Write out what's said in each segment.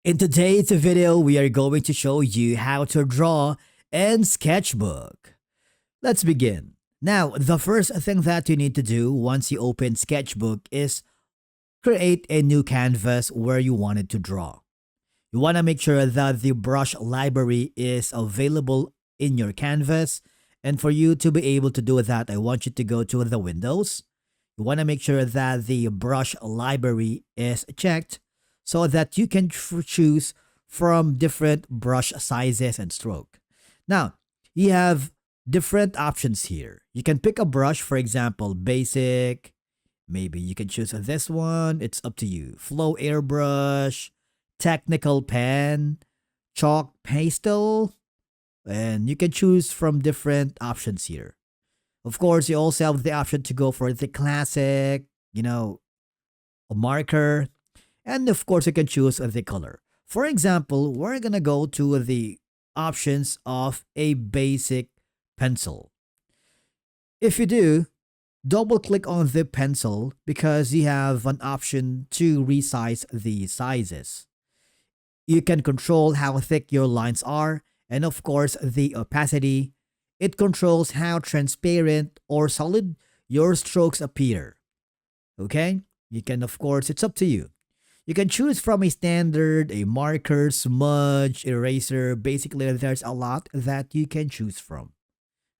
In today's video, we are going to show you how to draw in Sketchbook. Let's begin. Now, the first thing that you need to do once you open Sketchbook is create a new canvas where you wanted to draw. You want to make sure that the brush library is available in your canvas. And for you to be able to do that, I want you to go to the windows. You want to make sure that the brush library is checked so that you can choose from different brush sizes and stroke. Now, you have different options here. You can pick a brush, for example, basic. Maybe you can choose this one. It's up to you. Flow airbrush, technical pen, chalk pastel, and you can choose from different options here. Of course, you also have the option to go for the classic, a marker. And of course, you can choose the color. For example, we're going to go to the options of a basic pencil. If you do, double click on the pencil because you have an option to resize the sizes. You can control how thick your lines are, and of course, the opacity. It controls how transparent or solid your strokes appear. Okay? You can, of course, it's up to you. You can choose from a standard, a marker, smudge, eraser. Basically, there's a lot that you can choose from.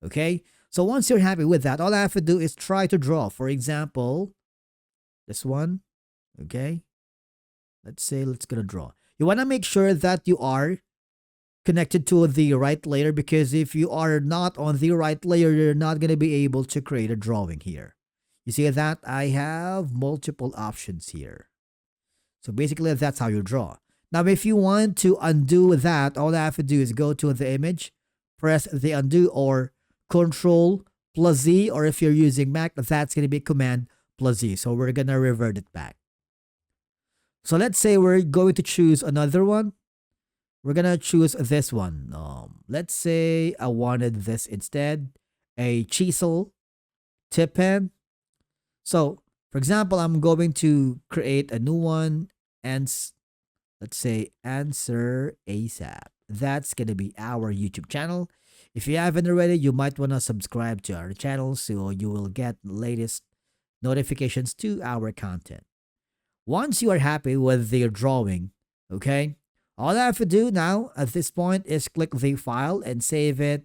Okay? So once you're happy with that, all I have to do is try to draw. For example, this one. Okay? Let's gonna draw. You want to make sure that you are connected to the right layer, because if you are not on the right layer, you're not going to be able to create a drawing here. You see that? I have multiple options here. So basically, that's how you draw. Now, if you want to undo that, all I have to do is go to the image, press the undo or Control plus Z, or if you're using Mac, that's going to be Command plus Z. So we're going to revert it back. So let's say we're going to choose another one. We're going to choose this one. Let's say I wanted this instead, a chisel tip pen. So, for example, I'm going to create a new one and let's say answer ASAP. That's going to be our YouTube channel. If you haven't already, you might want to subscribe to our channel so you will get latest notifications to our content. Once you are happy with the drawing, okay, all I have to do now at this point is click the file and save it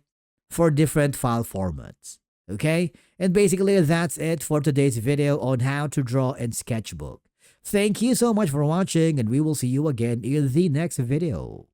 for different file formats. Okay, and basically that's it for today's video on how to draw in Sketchbook. Thank you so much for watching, and we will see you again in the next video.